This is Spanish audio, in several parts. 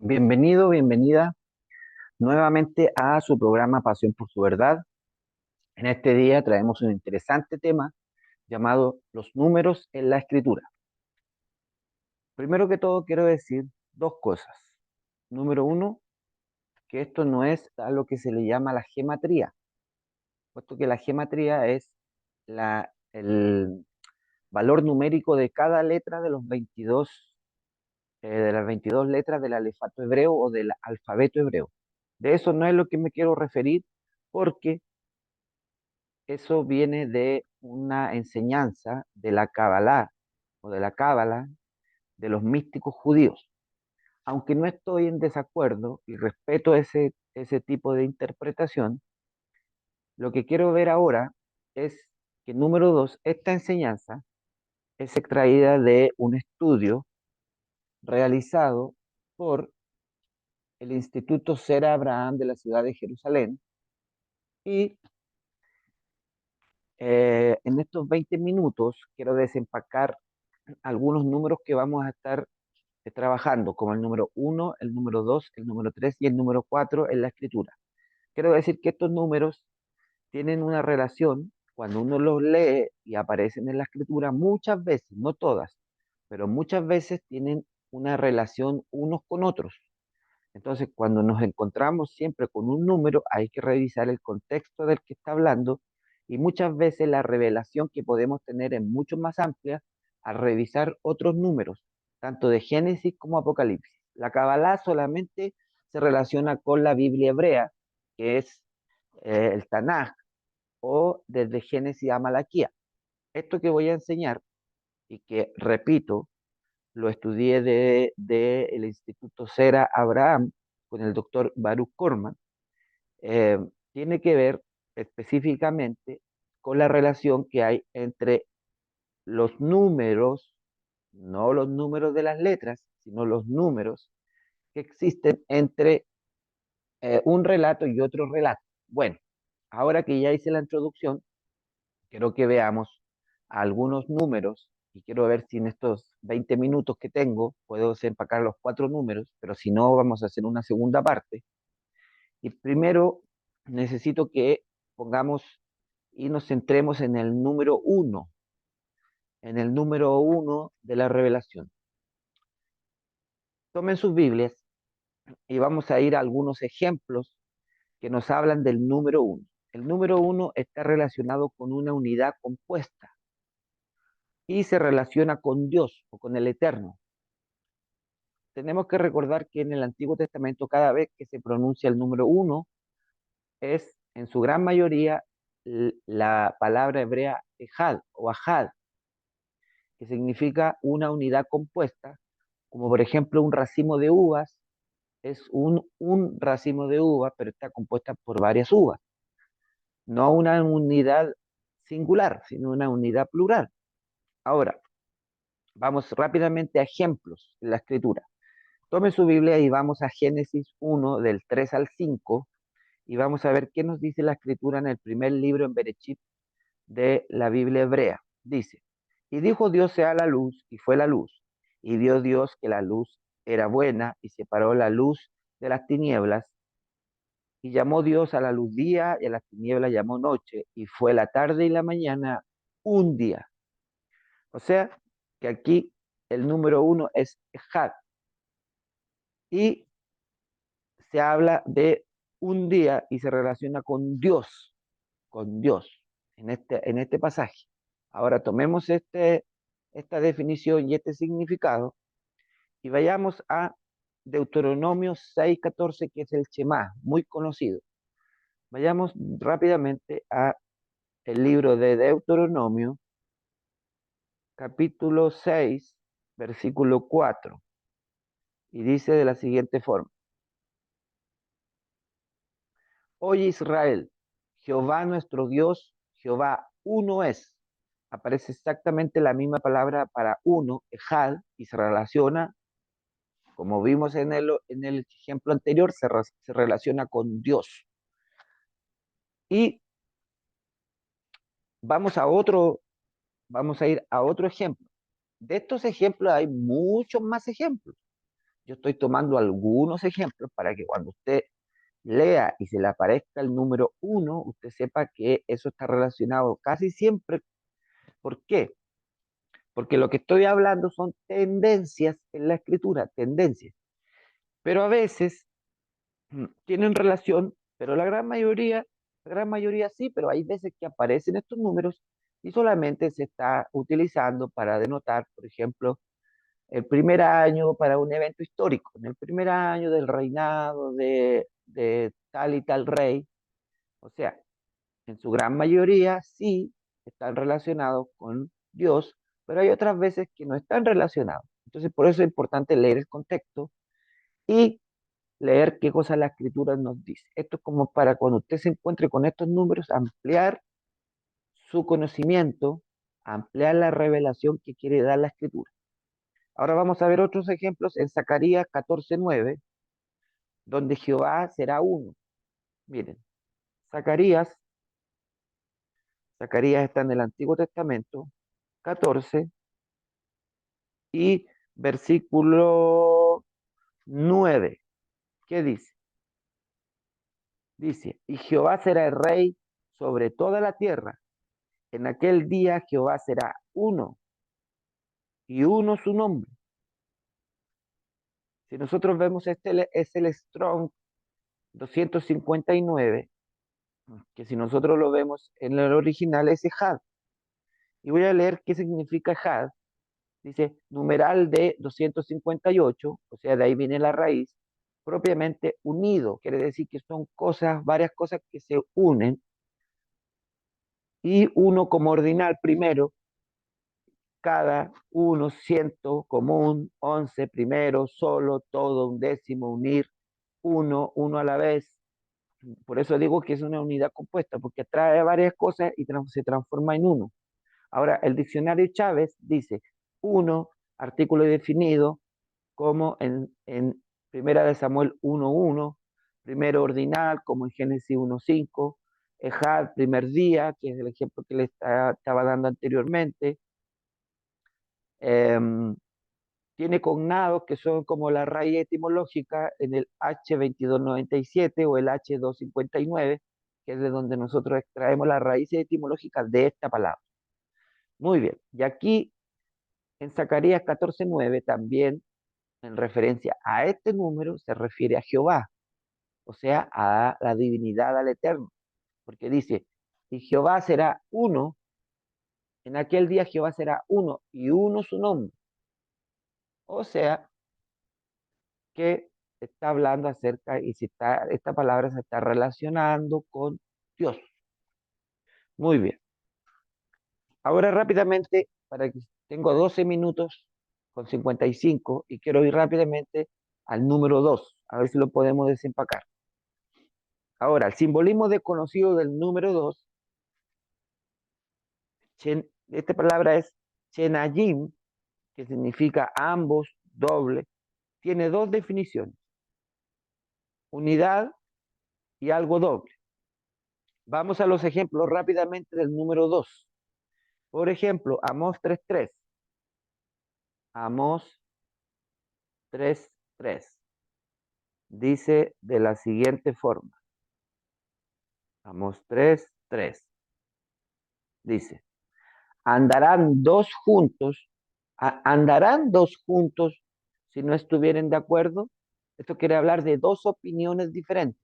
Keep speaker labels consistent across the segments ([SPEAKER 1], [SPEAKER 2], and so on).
[SPEAKER 1] Bienvenido, bienvenida nuevamente a su programa Pasión por su Verdad. En este día traemos un interesante tema llamado los números en la escritura. Primero que todo quiero decir dos cosas. Número uno, que esto no es a lo que se le llama la gematría, puesto que la gematría es el valor numérico de cada letra de de las 22 letras del alefato hebreo o del alfabeto hebreo. De eso no es lo que me quiero referir porque eso viene de una enseñanza de la Kabbalah o de la Cábala de los místicos judíos. Aunque no estoy en desacuerdo y respeto ese tipo de interpretación, lo que quiero ver ahora es que, número dos, esta enseñanza es extraída de un estudio realizado por el Instituto Sera Abraham de la ciudad de Jerusalén y en estos 20 minutos quiero desempacar algunos números que vamos a estar trabajando, como el número uno, el número 2, el número 3 y el número 4 en la escritura. Quiero decir que estos números tienen una relación cuando uno los lee y aparecen en la escritura muchas veces, no todas, pero muchas veces tienen una relación unos con otros. Entonces, cuando nos encontramos siempre con un número, hay que revisar el contexto del que está hablando y muchas veces la revelación que podemos tener es mucho más amplia al revisar otros números, tanto de Génesis como Apocalipsis. La Kabbalah solamente se relaciona con la Biblia hebrea, que es el Tanaj, o desde Génesis a Malaquía. Esto que voy a enseñar y que, repito, lo estudié de el Instituto Sera Abraham con el doctor Baruch Korman, eh, tiene que ver específicamente con la relación que hay entre los números, no los números de las letras, sino los números que existen entre un relato y otro relato. Bueno, ahora que ya hice la introducción, quiero que veamos algunos números y quiero ver si en estos 20 minutos que tengo puedo empacar los cuatro números, pero si no, vamos a hacer una segunda parte. Y primero necesito que pongamos y nos centremos en el número uno de la revelación. Tomen sus Biblias y vamos a ir a algunos ejemplos que nos hablan del número uno. El número uno está relacionado con una unidad compuesta y se relaciona con Dios o con el Eterno. Tenemos que recordar que en el Antiguo Testamento cada vez que se pronuncia el número uno es en su gran mayoría la palabra hebrea ejad o ajad, que significa una unidad compuesta, como por ejemplo un racimo de uvas es un racimo de uvas, pero está compuesta por varias uvas, no una unidad singular, sino una unidad plural. Ahora, vamos rápidamente a ejemplos en la escritura. Tome su Biblia y vamos a Génesis 1 del 3 al 5 y vamos a ver qué nos dice la escritura en el primer libro en Berechit de la Biblia hebrea. Dice, y dijo Dios sea la luz, y fue la luz, y vio Dios que la luz era buena, y separó la luz de las tinieblas, y llamó Dios a la luz día, y a las tinieblas llamó noche, y fue la tarde y la mañana un día. O sea, que aquí el número uno es Ejad, y se habla de un día y se relaciona con Dios, en este pasaje. Ahora tomemos esta definición y este significado y vayamos a Deuteronomio 6:14, que es el Shema, muy conocido. Vayamos rápidamente a el libro de Deuteronomio, capítulo 6, versículo 4, y dice de la siguiente forma: Oye Israel, Jehová nuestro Dios, Jehová uno es. Aparece exactamente la misma palabra para uno, ejad, y se relaciona, como vimos en el ejemplo anterior, se relaciona con Dios. Y vamos a otro, vamos a ir a otro ejemplo. De estos ejemplos hay muchos más ejemplos, Yo estoy tomando algunos ejemplos para que cuando usted lea y se le aparezca el número uno, usted sepa que eso está relacionado casi siempre. ¿Por qué? Porque lo que estoy hablando son tendencias en la escritura, tendencias. Pero a veces tienen relación, pero la gran mayoría sí, pero hay veces que aparecen estos números y solamente se está utilizando para denotar, por ejemplo, el primer año para un evento histórico, en el primer año del reinado de tal y tal rey. O sea, en su gran mayoría sí están relacionados con Dios, pero hay otras veces que no están relacionados. Entonces, por eso es importante leer el contexto y leer qué cosa la escritura nos dice. Esto es como para cuando usted se encuentre con estos números, ampliar su conocimiento, ampliar la revelación que quiere dar la escritura. Ahora vamos a ver otros ejemplos en Zacarías 14:9, donde Jehová será uno. Miren, Zacarías, Zacarías está en el Antiguo Testamento, 14 y versículo 9. ¿Qué dice? Dice, y Jehová será el rey sobre toda la tierra. En aquel día Jehová será uno y uno su nombre. Si nosotros vemos es el Strong 259, que si nosotros lo vemos en el original es Ejad. Y voy a leer qué significa Ejad. Dice, numeral de 258, o sea, de ahí viene la raíz, propiamente unido, quiere decir que son cosas, varias cosas que se unen, y uno como ordinal primero, cada uno, ciento, común, 11, primero, solo, todo, un décimo, unir, uno, uno a la vez. Por eso digo que es una unidad compuesta, porque trae varias cosas y se transforma en uno. Ahora, el diccionario Chávez dice uno, artículo definido, como en Primera de Samuel 1:1, primero ordinal, como en Génesis 1:5, Ejad, primer día, que es el ejemplo que le estaba dando anteriormente. Em, Tiene cognados que son como la raíz etimológica en el H2297 o el H259, que es de donde nosotros extraemos las raíces etimológicas de esta palabra. Muy bien, y aquí en Zacarías 14:9 también, en referencia a este número, se refiere a Jehová, o sea, a la divinidad, al eterno, porque dice, y Jehová será uno, en aquel día Jehová será uno y uno su nombre. O sea, que está hablando acerca y si está, esta palabra se está relacionando con Dios. Muy bien. Ahora rápidamente, para que tengo 12 minutos con 55 y quiero ir rápidamente al número 2, a ver si lo podemos desempacar. Ahora, el simbolismo desconocido del número 2, esta palabra es Chenayim, que significa ambos, doble, tiene dos definiciones, unidad y algo doble. Vamos a los ejemplos rápidamente del número 2. Por ejemplo, Amós 3:3. Amós 3:3. Dice de la siguiente forma. Amós 3:3. Dice, andarán dos juntos, andarán dos juntos si no estuvieren de acuerdo. Esto quiere hablar de dos opiniones diferentes.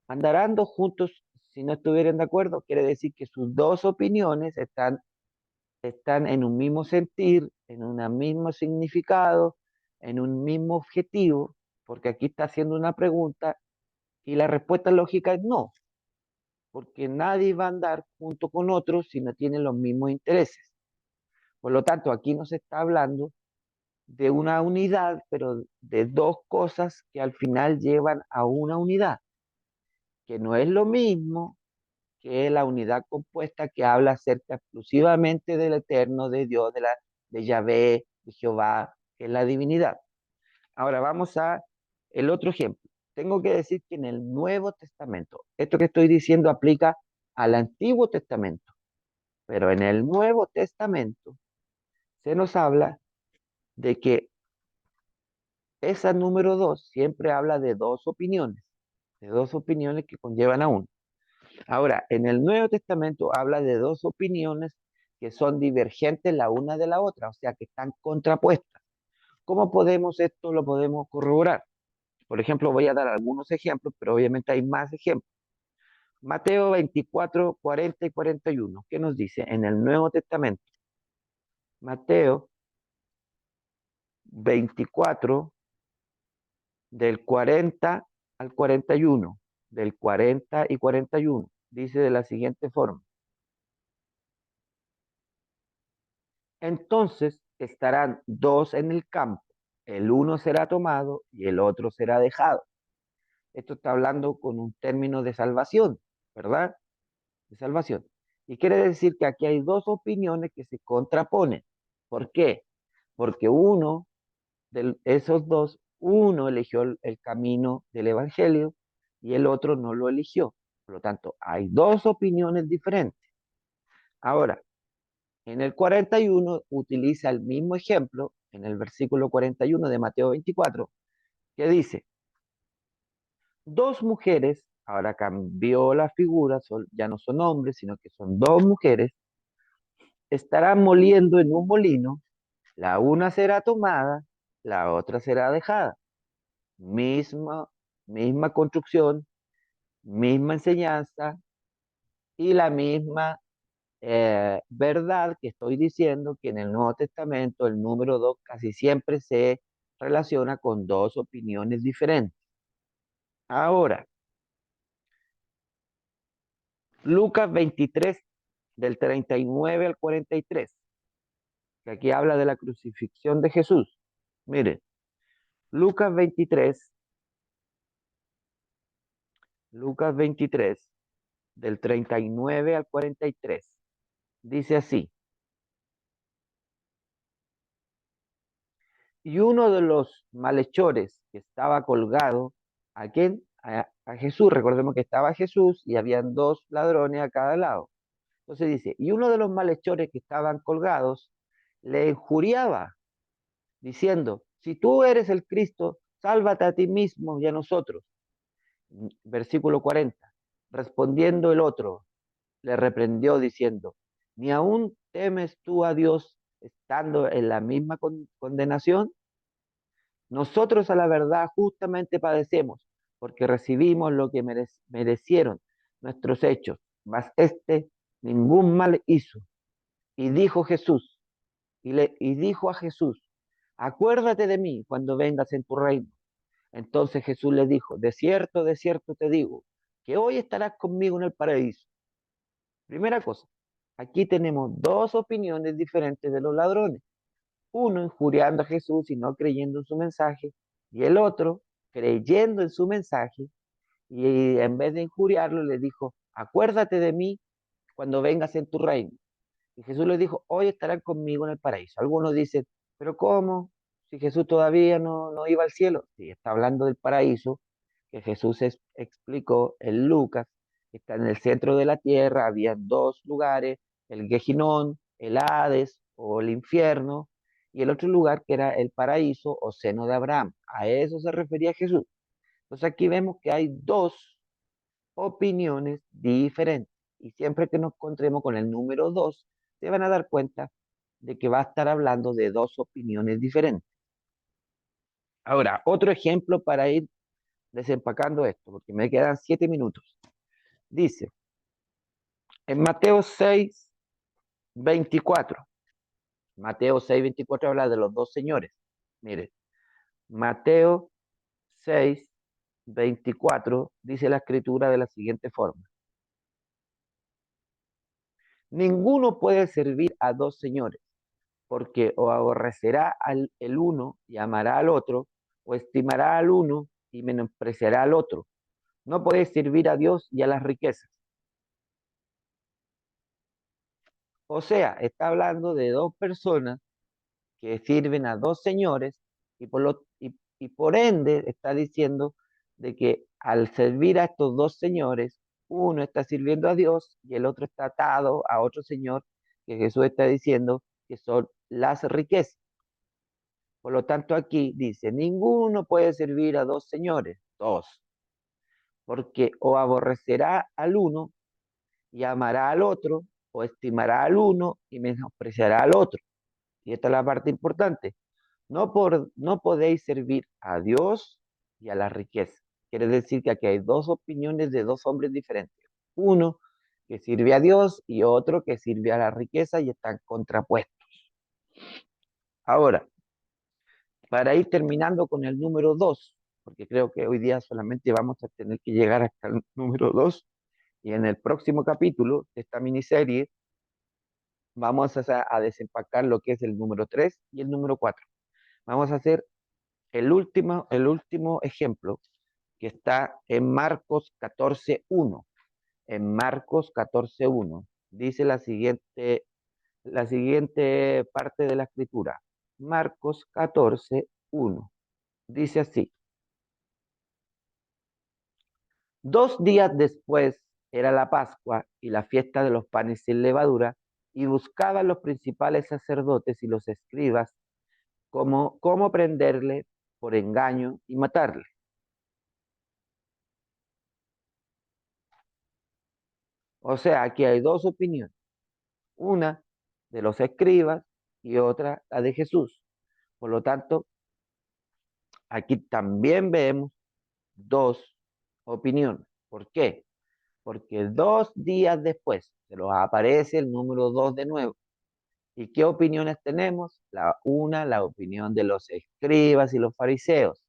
[SPEAKER 1] Andarán dos juntos si no estuvieran de acuerdo, quiere decir que sus dos opiniones están en un mismo sentir, en un mismo significado, en un mismo objetivo, porque aquí está haciendo una pregunta y la respuesta lógica es no, porque nadie va a andar junto con otros si no tienen los mismos intereses. Por lo tanto, aquí no se está hablando de una unidad, pero de dos cosas que al final llevan a una unidad, que no es lo mismo que la unidad compuesta que habla acerca exclusivamente del eterno, de Dios, de Yahvé, de Jehová, que es la divinidad. Ahora vamos a el otro ejemplo. Tengo que decir que en el Nuevo Testamento, esto que estoy diciendo aplica al Antiguo Testamento, pero en el Nuevo Testamento se nos habla de que Esa número 2 siempre habla de dos opiniones que conllevan a uno. Ahora, en el Nuevo Testamento habla de dos opiniones que son divergentes la una de la otra, o sea, que están contrapuestas. ¿Cómo podemos esto lo podemos corroborar? Por ejemplo, voy a dar algunos ejemplos, pero obviamente hay más ejemplos. Mateo 24, 40 y 41. ¿Qué nos dice? En el Nuevo Testamento. Mateo 24, del 40 al 41. Del 40 y 41. Dice de la siguiente forma. Entonces estarán dos en el campo. El uno será tomado y el otro será dejado. Esto está hablando con un término de salvación, ¿verdad? De salvación. Y quiere decir que aquí hay dos opiniones que se contraponen. ¿Por qué? Porque uno de esos dos, uno eligió el camino del Evangelio y el otro no lo eligió. Por lo tanto, hay dos opiniones diferentes. Ahora, en el 41 utiliza el mismo ejemplo, en el versículo 41 de Mateo 24, que dice, dos mujeres, ahora cambió la figura, ya no son hombres, sino que son dos mujeres, estarán moliendo en un molino, la una será tomada, la otra será dejada. Misma, misma construcción, misma enseñanza y la misma verdad que estoy diciendo que en el Nuevo Testamento el número 2 casi siempre se relaciona con dos opiniones diferentes. Ahora, Lucas 23, del 39 al 43, que aquí habla de la crucifixión de Jesús. Mire, Lucas 23, Lucas 23, del 39 al 43, dice así. Y uno de los malhechores que estaba colgado, ¿a quién? A Jesús. Recordemos que estaba Jesús y habían dos ladrones a cada lado. Entonces dice, y uno de los malhechores que estaban colgados le injuriaba, diciendo, si tú eres el Cristo, sálvate a ti mismo y a nosotros. Versículo 40. Respondiendo el otro, le reprendió diciendo, ¿ni aún temes tú a Dios estando en la misma condenación? Nosotros a la verdad justamente padecemos, porque recibimos lo que merecieron nuestros hechos, mas este ningún mal hizo. Y dijo Jesús, y dijo a Jesús, acuérdate de mí cuando vengas en tu reino. Entonces Jesús le dijo, de cierto te digo, que hoy estarás conmigo en el paraíso. Primera cosa, aquí tenemos dos opiniones diferentes de los ladrones. Uno injuriando a Jesús y no creyendo en su mensaje, y el otro creyendo en su mensaje, y en vez de injuriarlo le dijo, acuérdate de mí cuando vengas en tu reino. Y Jesús le dijo, hoy estarán conmigo en el paraíso. Algunos dicen, pero ¿cómo? Si Jesús todavía no iba al cielo. Sí, está hablando del paraíso que Jesús explicó en Lucas, que está en el centro de la tierra, había dos lugares, el Gehinón, el Hades o el infierno, y el otro lugar que era el paraíso o seno de Abraham. A eso se refería Jesús. Entonces aquí vemos que hay dos opiniones diferentes. Y siempre que nos encontremos con el número 2 se van a dar cuenta de que va a estar hablando de dos opiniones diferentes. Ahora, otro ejemplo para ir desempacando esto, porque me quedan 7 minutos. Dice, en Mateo 6, 24, Mateo 6, 24 habla de los dos señores. Mire, Mateo 6, 24 dice la escritura de la siguiente forma. Ninguno puede servir a dos señores, porque o aborrecerá el uno y amará al otro, o estimará al uno y menospreciará al otro. No puede servir a Dios y a las riquezas. O sea, está hablando de dos personas que sirven a dos señores y por ende está diciendo de que al servir a estos dos señores, uno está sirviendo a Dios y el otro está atado a otro señor que Jesús está diciendo que son las riquezas. Por lo tanto, aquí dice, ninguno puede servir a dos señores, dos, porque o aborrecerá al uno y amará al otro, o estimará al uno y menospreciará al otro. Y esta es la parte importante. No podéis servir a Dios y a la riqueza. Quiere decir que aquí hay dos opiniones de dos hombres diferentes. Uno que sirve a Dios y otro que sirve a la riqueza y están contrapuestos. Ahora, para ir terminando con el número 2, porque creo que hoy día solamente vamos a tener que llegar hasta el número 2, y en el próximo capítulo de esta miniserie vamos a desempacar lo que es el número 3 y el número 4. Vamos a hacer el último ejemplo que está en Marcos 14:1. En Marcos 14:1 dice la siguiente parte de la escritura. Marcos 14:1 dice así: 2 días después era la Pascua y la fiesta de los panes sin levadura, y buscaban los principales sacerdotes y los escribas cómo prenderle por engaño y matarle. O sea, aquí hay dos opiniones, una de los escribas y otra la de Jesús. Por lo tanto, aquí también vemos dos opiniones. ¿Por qué? Porque 2 días después se nos aparece el número 2 de nuevo. ¿Y qué opiniones tenemos? La opinión de los escribas y los fariseos.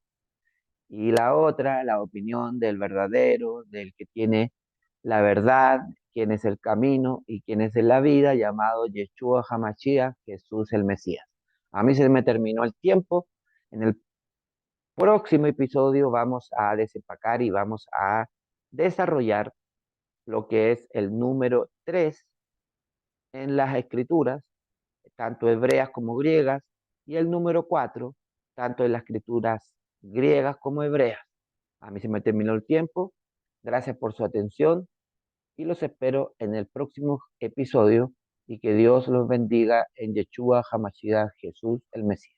[SPEAKER 1] Y la otra, la opinión del verdadero, del que tiene la verdad, quién es el camino y quién es la vida, llamado Yeshua HaMashiach, Jesús el Mesías. A mí se me terminó el tiempo. En el próximo episodio vamos a desempacar y vamos a desarrollar lo que es el número 3 en las escrituras, tanto hebreas como griegas, y el número 4, tanto en las escrituras griegas como hebreas. A mí se me terminó el tiempo. Gracias por su atención y los espero en el próximo episodio, y que Dios los bendiga en Yeshua HaMashiach, Jesús el Mesías.